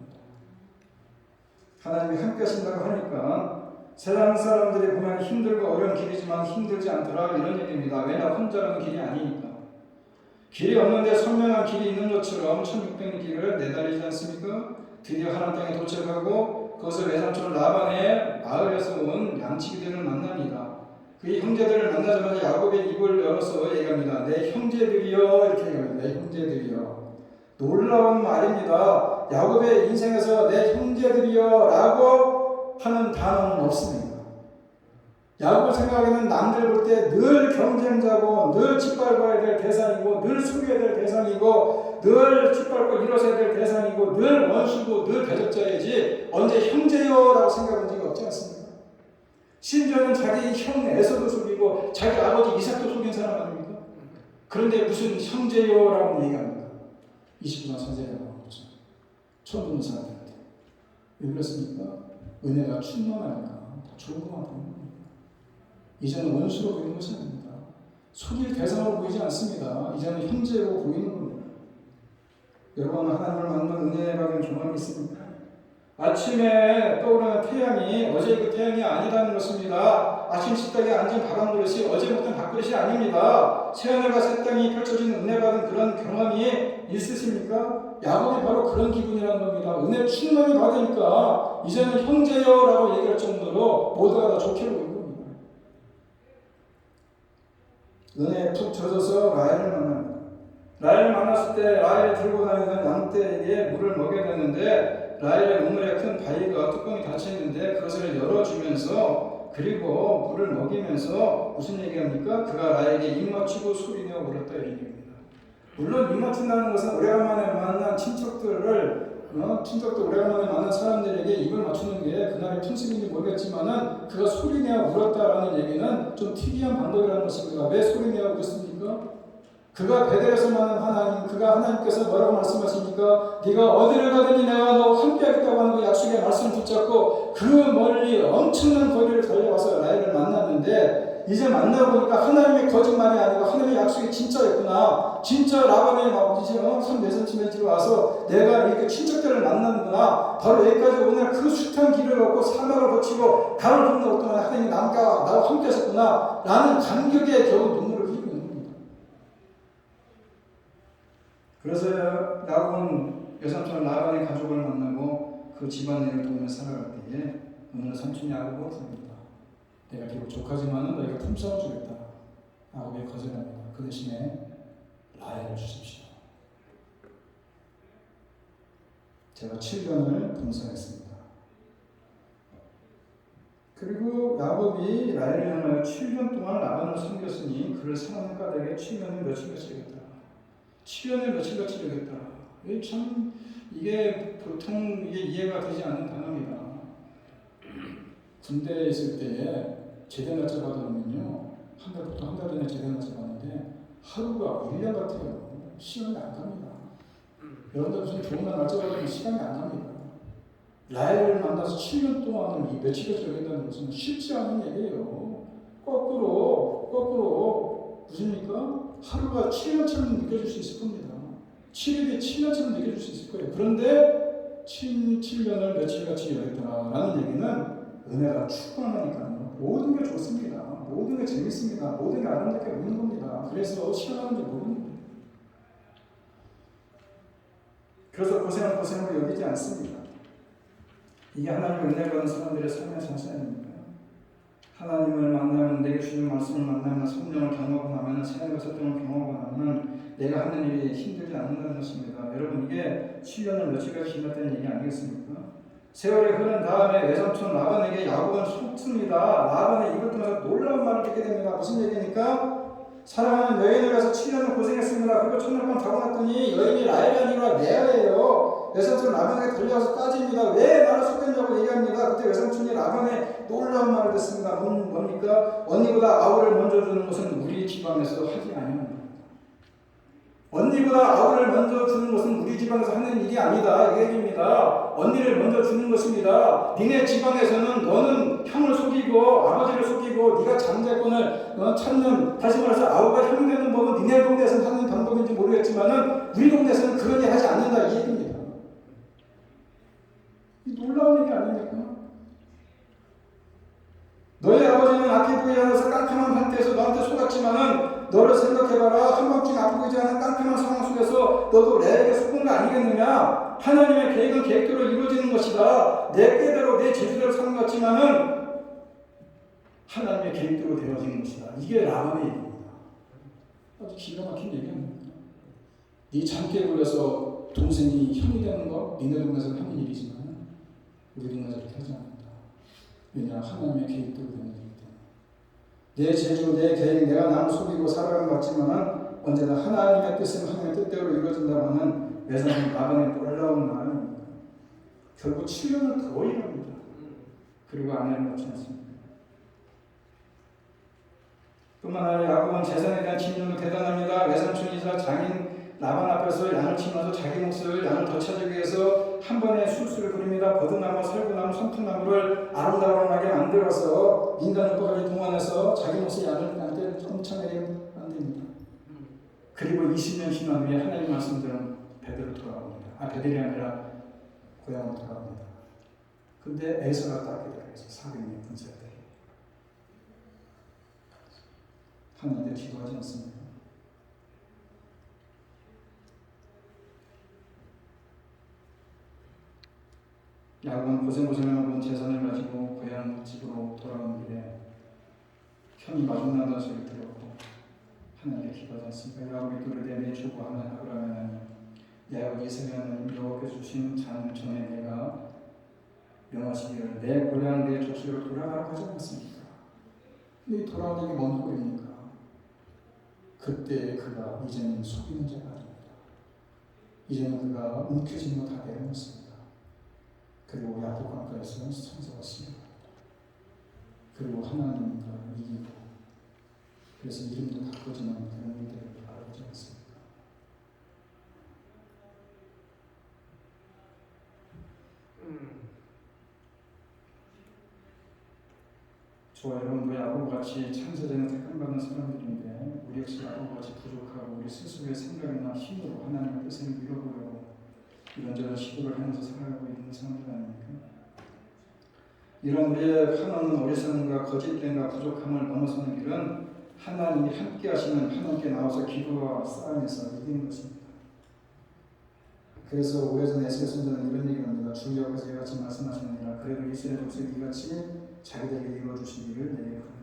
하나님이 함께 하신다고 하니까 세상 사람들이 보면 힘들고 어려운 길이지만 힘들지 않더라 이런 얘기입니다. 왜냐 혼자 가는 길이 아니니까. 길이 없는데 선명한 길이 있는 것처럼 1600리 길을 내달리지 않습니까? 드디어 하나님 땅에 도착하고 그것을 외삼촌 라반의 마을에서 온 양치기들을 만납니다. 그 형제들을 만나자마자 야곱의 입을 열어서 얘기합니다. 내 형제들이여 이렇게 얘기합니다. 내 형제들이여. 놀라운 말입니다. 야곱의 인생에서 내 형제들이여 라고 하는 단어는 없습니다. 야곱을 생각하기에는 남들 볼 때 늘 경쟁자고 늘 짓밟아야 될 대상이고 늘 속여야 될 대상이고 늘 짓밟고 일어서야 될 대상이고 늘 원수고 늘 대적자이지 언제 형제요라고 생각한 적이 없지 않습니까? 심지어는 자기 형 에서도 속이고 자기 아버지 이삭도 속인 사람 아닙니까? 그런데 무슨 형제요라고 얘기합니까? 29장 선생이라고 하죠. 처음 듣는 사람들한테. 왜 그렇습니까? 은혜가 충만하니까 다 좋은 것만 보는 겁니다. 이제는 원수로 보이는 것이 아닙니다. 속일 대상으로 보이지 않습니다. 이제는 형제로 보이는 겁니다. 여러분, 하나님을 만난 은혜 받은 경험이 있습니까? 아침에 떠오르는 태양이 어제 그 태양이 아니라는 것입니다. 아침 식탁에 앉은 밥 한 그릇이 어제 먹던 밥그릇이 아닙니다. 새하늘과 새 땅이 펼쳐지는 은혜 받은 그런 경험이 있으십니까? 야곱이 바로 그런 기분이라는 겁니다. 은혜 충만히 받으니까 이제는 형제여라고 얘기할 정도로 모두가 다 좋게 보이는 겁니다. 은혜에 푹 젖어서 라헬을 만납니다. 라헬을 만났을 때 라헬이 들고 다니던 양떼에게 물을 먹여야 되는데 라헬의 우물에 큰 바위가 뚜껑이 닫혀있는데 그것을 열어주면서 그리고 물을 먹이면서 무슨 얘기합니까? 그가 라헬에게 입 맞추고 소리내어 물었다 이런 얘기입니다. 물론 입 맞춘다는 것은 오래간만에 만난 친척들 오래간만에 만난 사람들에게 입을 맞추는 게 그날의 풍습인지 모르겠지만은 그가 소리내어 물었다라는 얘기는 좀 특이한 방법이라는 것입니다. 왜 소리내어 물었습니까? 그가 베델에서 만난 하나님, 그가 하나님께서 뭐라고 말씀하십니까? 네가 어디를 가든지 내가 너 함께하겠다고 하는 그 약속의 말씀을 붙잡고 그 멀리 엄청난 거리를 달려와서 라헬을 만났는데 이제 만나보니까 하나님의 거짓말이 아니고 하나님의 약속이 진짜였구나. 진짜 라반의 아버지처럼 3-4cm 와서 내가 이렇게 친척들을 만나는구나. 바로 여기까지 오늘 그 숱한 길을 걷고 사막을 거치고 강을 건너 동안 하나님이 나와 함께 하셨구나. 라는 감격에 겨우 눈물을 흘리고 있는 겁니다. 그래서 야곱은 여삼촌 라반의 가족을 만나고 그 집안일을 도우며 살아갈 때에 어느 삼촌 야곱을 부릅니다. 내가 비록 조카지만은 너희가 품삯을 주겠다. 야곱이 거절합니다. 그 대신에 라헬을 주십시오. 제가 7년을 봉사했습니다. 그리고 야곱이 라헬을 향하여 7년 동안 라반을 섬겼으니 그를 사랑하는 까닭에 7년을 며칠 치르겠다. 7년을 며칠 치르겠다. 참 이게 보통 이게 이해가 되지 않는 단어입니다. 군대에 있을 때에 제대 날짜 받으면요 보통 한 달 전에 제대 날짜 받는데 하루가 1년 같아요. 시간이 안 갑니다. 여러분들 무슨 좋은 날짜 받으면 시간이 안 갑니다. 라헬을 만나서 7년 동안을 이 며칠을 적인다는 것은 쉽지 않은 얘기예요. 거꾸로 무엇입니까? 하루가 7년처럼 느껴질 수 있을 겁니다. 7일이 7년처럼 느껴질 수 있을 거예요. 그런데 7년을 며칠같이 여겼다라는 얘기는 은혜가 충만하니까요. 모든 게 좋습니다. 모든 게 재밌습니다. 모든 게 아름답게 보이는 겁니다. 그래서 시간하는지 모르는 겁니다. 그래서 고생을 고생으로 여기지 않습니다. 이게 하나님의 은혜 받은 사람들의 삶의 전선입니다. 하나님을 만나면 내게 주신 말씀을 만나면 성령을 경험하고 나면 생활과 설정을 경험하고 나면 내가 하는 일이 힘들지 않는다는 것입니다. 여러분 이게 7년을 며칠까지 지났다는 얘기 아니겠습니까? 세월이 흐른 다음에 외삼촌 라반에게 야곱은 속습니다. 라반의 입을 통해서 놀라운 말을 듣게 됩니다. 무슨 얘기입니까? 사랑하는 여인을 가서 7년을 고생했습니다. 그리고 첫날 밤 자고 났더니 여인이 라헬이 아니라 레아예요. 외삼촌 라반에게 달려와서 따집니다. 왜 나를 속였냐고 얘기합니다. 그때 외삼촌이 라반의 놀라운 말을 듣습니다. 뭡니까? 언니보다 아우를 먼저 주는 것은 우리 지방에서 하지 아니합니다. 언니보다 아우를 먼저 주는 것은 우리 지방에서 하는 일이 아니다. 이 얘기입니다. 언니를 먼저 주는 것입니다. 니네 지방에서는 너는 형을 속이고 아버지를 속이고 네가 장자권을 찾는, 다시 말해서 아우가 형이 되는 법은 니네 동네에서는 하는 방법인지 모르겠지만은 우리 동네에서는 그런 일 하지 않는다. 이 얘기입니다. 이 놀라운 얘기 아닙니까? 너희 아버지는 아끼 보이지 않아서 깜깜한 상태에서 너한테 속았지만은 너를 생각해봐라. 한밤중 아프고 보이지 않은 깜깜한 상황 속에서 너도 레에게 속은 거 아니겠느냐? 하나님의 계획은 계획대로 이루어지는 것이다. 내 꾀대로 내 제주대로 사는 것 같지만은 하나님의 계획대로 되어지는 것이다. 이게 라반의 얘기입니다. 아주 기가 막힌 얘기입니다. 네 잠깨 걸려서 동생이 형이 되는 거 니네 동네에서는 하는 일이지만 우리 동네에서 그렇게 하지 않는다. 왜냐? 하나님의 계획대로 되는 일이기 때문에. 내 재주, 내 계획, 내가 남 속이고 살아가는 것 같지만은 언제나 하나님의 뜻은 하나님의 뜻대로 이루어진다고 하는 외사는 나방의 놀라운 말입니다. 결국 7년을 더 일합니다. 그리고 아내를 낳지 않습니다. 뿐만 아니라 야곱은 재산에 대한 집념도 대단합니다. 외삼촌이자 장인 라반 앞에서 양을 치면서 자기 몫을 양을 더 찾기 위해서 한 번에 술수를 부립니다. 버드나무, 살구나무, 손풍나무를 아름다움하게 만들어서 인간 뼈까지 동원해서 자기 몫의 양을 양떼를 엄청나게 만듭니다. 그리고 20년 지난 후에 하나님 말씀대로 베델로 돌아옵니다. 베델이 아니라 고향으로 돌아옵니다. 근데 에서가 따르게 되어서 사경의 분쇄들이 하나님께 기도하지 않습니다. 야곱은 고생하고 재산을 가지고 고향 집으로 돌아오는 길에 형이 마중나다는 소리를 들었고 하나님께 기도하지 않습니까? 야곱이 그러되 내 주고 하나님 아브라함은 야곱 이스라엘은 여호와께서 주신 자는 전에 내가 명하시기를 내 고향 내 족속으로 돌아가라고 하지 않았습니까? 근데 돌아오는 게 뭔 꼴입니까? 그때 그가 이제는 속이는 자가 아닙니다. 이제는 그가 움켜쥐는 거 다 내려놓습니다. 그리고 야곱 강가에서 천사가 심어갑니다. 그리고 하나님과 이기고 그래서 이름도 바꿔지는 그런 일들을 알아보지 않습니까? 저와 여러분도 야곱같이 창세전에 택함받은 사람들인데 우리 역시 야곱같이 부족하고 우리 스스로의 생각이나 힘으로 하나님의 뜻을 이뤄보려고 이런저런 시도를 하면서 살아가고 있는 사람들 아닙니까? 이런 우리의 한없는 어리석음과 거짓됨과 부족함을 넘어서는 길은 하나님이 함께 하시는 하나님께 나와서 기도와 싸움에서 이기는 것입니다. 그래서 오래전 에스겔 선지자는 이런 얘기를 합니다. 주 여호와께서 이같이 말씀하시느니라. 그래도 이스라엘 족속이 이같이 자기들에게 이루어주시기를 내게 구하노라.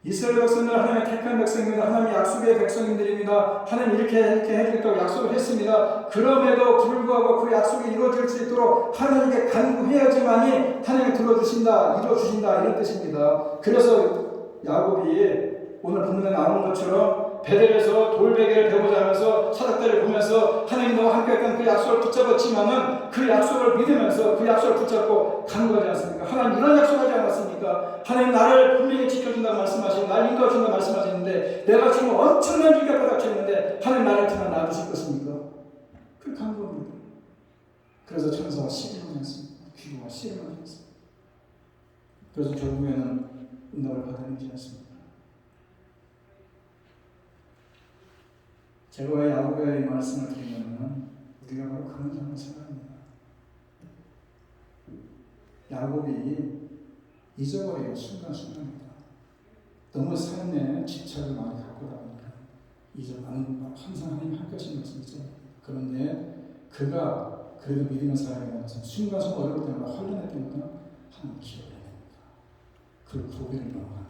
이스라엘 백성은 하나님의 택한 백성입니다. 하나님의 약속의 백성님들입니다. 하나님 이렇게 해주겠다고 약속을 했습니다. 그럼에도 불구하고 그 약속이 이루어질 수 있도록 하나님께 간구해야지만이 하나님이 들어주신다, 이루어주신다 이런 뜻입니다. 그래서 야곱이 오늘 본문에 나오는 것처럼 베델에서 돌베개를 베고자 하면서 사닥다리를 보면서 하나님 너와 함께 했던 그 약속을 붙잡았지만은 그 약속을 믿으면서 그 약속을 붙잡고 간구하지 않습니까? 하나님 이런 약속하지 않았습니까? 하나님 나를 분명히 지켜준다고 말씀하시고 나를 인도해준다고 말씀하시는데 내가 지금 엄청난 위기에 빠닥쳤는데 하나님 나를 그만 놔두실 것입니까? 그 간구합니다. 그래서 천사가 씨름을 했습니다. 기도와 씨름을 했습니다. 그래서 결국에는 응답을 받아내지 않습니다. 제가 왜 야곱의 말씀을 드리냐면 우리가 바로 그런 삶을 살아갑니다. 야곱이 잊어버려요. 순간순간입니다. 너무 삶에 집착을 많이 갖고 나니까 잊어버리는 항상 하나님 함께 하시는 것을 잊어버립니다. 그런데 그가 그래도 믿음의 사람이라는 것은 순간순간 어려울 때마다 혼란할 때마다 하나님 기억을 해냅니다. 그 고비를 넘어갑니다.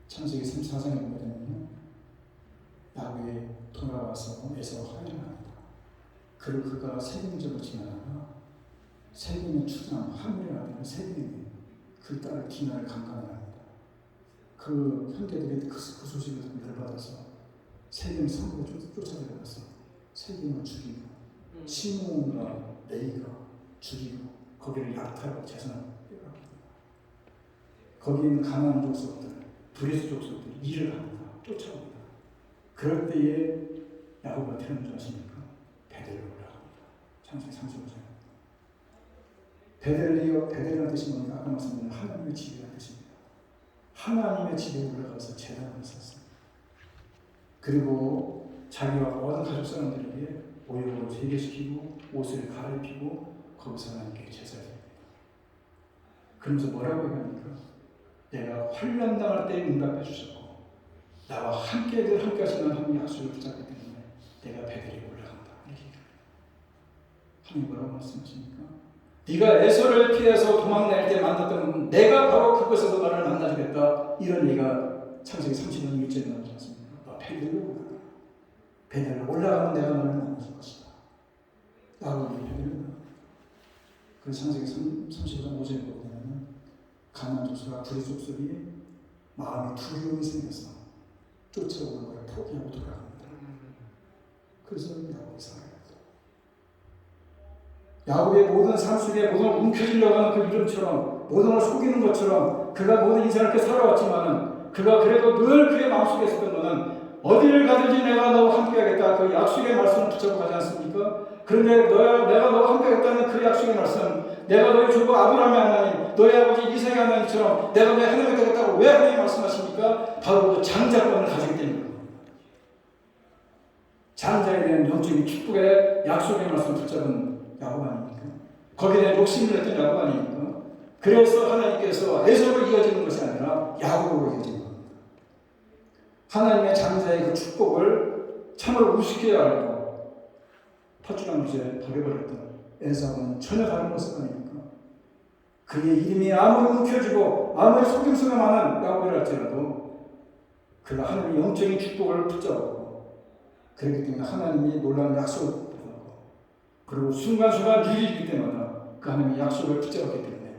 창세기 34장에 보게 되면요, 야곱이 돌아와서 에서와 화해를 합니다. 그리고 그가 세겜적으로 지나다가 세겜의 추장 하물이라는 세겜이 그 딸 디나를 강간합니다. 그 형제들이 그 소식을 열받아서 세겜 성으로 쫓아들어가서 세겜을 죽이고 시므온과 레이가 죽이고 거기를 약탈하고 재산을 빼앗깁니다. 거기 있는 가나안 족속들 브리스 족속들이 일을 합니다. 쫓아옵니다. 그럴 때에 야곱이 어떻게 하는 줄 아십니까? 베델로 올라갑니다. 창세기 35장. 베델이라는 뜻이 뭡니까? 아까 말씀드린 하나님의 집이라는 뜻입니다. 하나님의 집에 올라가서 제단을 쌓습니다. 그리고 자기와 모든 가족 사람들에게 오역으로 세계시키고 옷을 갈아입히고 거기서 하나님께 제사를 드립니다. 그러면서 뭐라고 얘기합니까? 내가 환난 당할 때 응답해 주셨고 나와 함께 하시는 하나님의 약속을 붙잡기 때문에 내가 베델에 올라간다. 하나님 뭐라고 말씀하십니까? 네가 에서를 피해서 도망낼 때 만났던 내가 바로 그곳에서 너를 만나주겠다. 이런 얘기가 창세기 30년 1절에 나오지 않습니까? 너 베델로 올라가. 베델로 올라가면 내가 너를 만나줄 것이다. 야곱이 베델로 올라가. 그래서 창세기 35장 5절에 보면 가나안 족속과 불의 족속이 마음에 두려움이 생겨서 쫓아오는 걸 포기하고 돌아갑니다. 그래서 야곱이 살아요. 야곱의 모든 삶 속에 모든 걸 움켜쥐려고 하는 그 이름처럼 모든 걸 속이는 것처럼 그가 모든 인생을 이렇게 살아왔지만은 그가 그래도 늘 그의 마음속에 있었던 것은 어디를 가든지 내가 너와 함께하겠다. 그 약속의 말씀을 붙잡고 가지 않습니까? 그런데 내가 너와 함께하겠다는 그 약속의 말씀, 내가 너의 조부 아브라함의 하나님, 너의 아버지 이삭의 하나님처럼 내가 너의 하나님이 되겠다고 왜 하나님 말씀하십니까? 바로 그 장자권을 가지기 때문입니다. 장자에 대한 영적인 축복의 약속의 말씀을 붙잡은 야곱 아닙니까? 거기에 대한 욕심을 냈던 야곱 아닙니까? 그래서 하나님께서 에서로 이어지는 것이 아니라 야곱으로 이어지는 겁니다. 하나님의 장자의 그 축복을 참으로 우습게 알고 팥죽한 주제에 버려버렸던 에사우는 전혀 다른 모습 아닙니까? 그의 이름이 아무리 움켜쥐고 아무리 속임수가 많은 야곱이라 할지라도 그가 하나님의 영적인 축복을 붙잡았고 그렇기 때문에 하나님이 놀라운 약속을 붙잡고 그리고 순간순간 누리기 때마다 그 하나님의 약속을 붙잡았기 때문에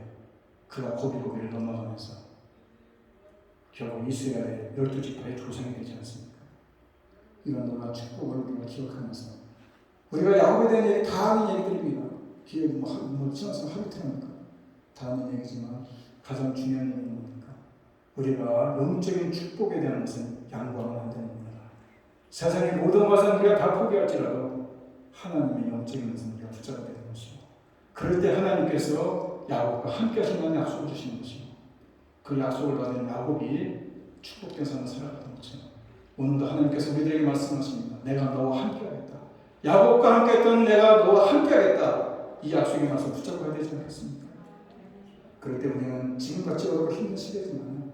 그가 고비고비를 넘어가면서 결국 이스라엘의 12지파의 조상이 되지 않습니까? 이런 놀라운 축복을 우리가 기억하면서 우리가 야곱에 대한 얘기 다 하는 얘기들입니다. 기억이 뭐 지나서 하루 태우니까 다 하는 얘기지만 가장 중요한 얘기는 뭡니까? 우리가 영적인 축복에 대한 것은 양보하면 안 되는 겁니다. 세상의 모든 것은 우리가 다 포기할지라도 하나님의 영적인 것은 우리가 붙잡아야 되는 것이고 그럴 때 하나님께서 야곱과 함께 하신다는 약속을 주시는 것이고 그 약속을 받은 야곱이 축복된 삶을 살아갔던 것처럼 오늘도 하나님께서 우리들에게 말씀하십니다. 내가 너와 함께 하겠다. 야곱과 함께 했던 내가 너와 함께 하겠다. 이 약속의 말씀 붙잡아야 되지 않겠습니까? 그럴 때 우리는 지금같이 어렵고 힘든 시대지만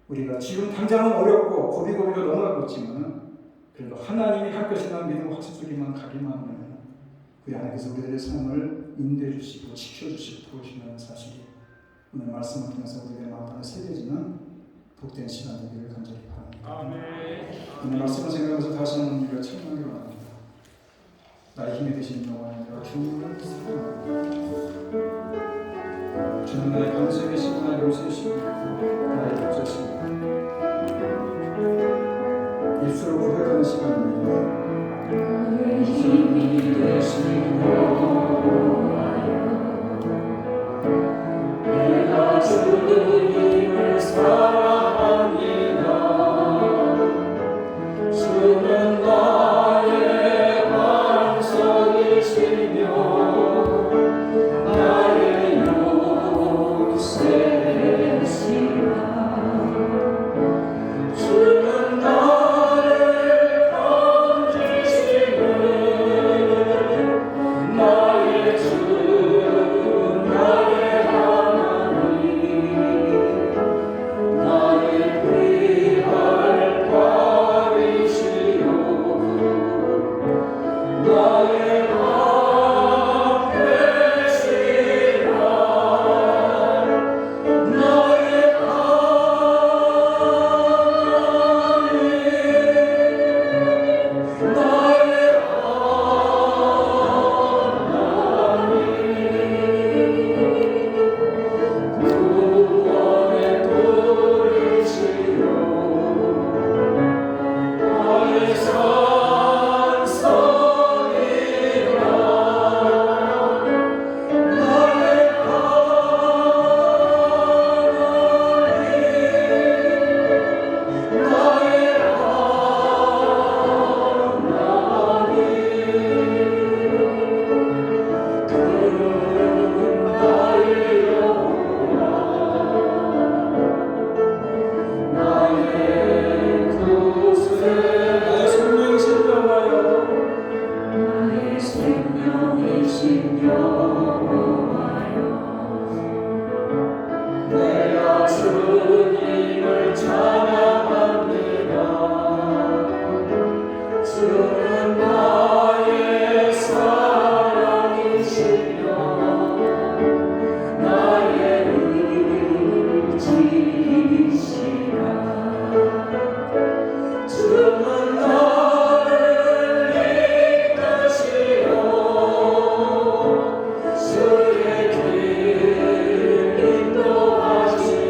우리가 지금 당장은 어렵고 고비고비로 넘어가고 있지만 그래도 하나님이 할 것이라는 믿음 확신 속에만 가기만 하면 우리 하나님께서 우리들의 삶을 인도해 주시고 지켜주시고 도우신다는 사실이 오늘 말씀을 통해서 우리의 마음에 새겨지는 복된 시간 되기를 간절히 바랍니다. 아멘. 오늘 말씀을 생각하면서 다시 한번 우리가 찬양하기 원합니다. 나의 힘이 되신 여호와여 내가 주님을 사랑합니다. 주는 나의 반석이시고 나의 요새시고 나의 목자시고 입술로 고백하는 시간입니다. 나의 힘이 되신 여호와여 내가 주님을 사랑합니다. 주는 나의 반석이시며 나의 요새시라. 주는 나를 건지시는 나의 주 나의 주의 길 인도하시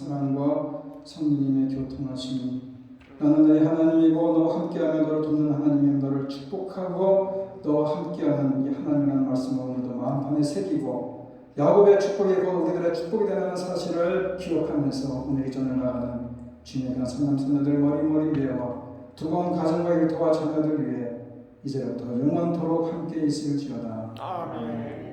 사랑과 성령님의 교통하심이 나는 너희 하나님이고 너와 함께하며 너를 돕는 하나님이 너를 축복하고 너와 함께하는 이 하나님이라는 말씀을 오늘도 마음판에 새기고 야곱의 축복이 곧 우리들의 축복이 되는 사실을 기억하면서 오늘 이전을 나가는 주님의 귀한 성남선녀들 머리머리 외워 두꺼운 가정과 일터와 자녀들 위해 이제부터 영원토록 함께 있을지어다. 아멘.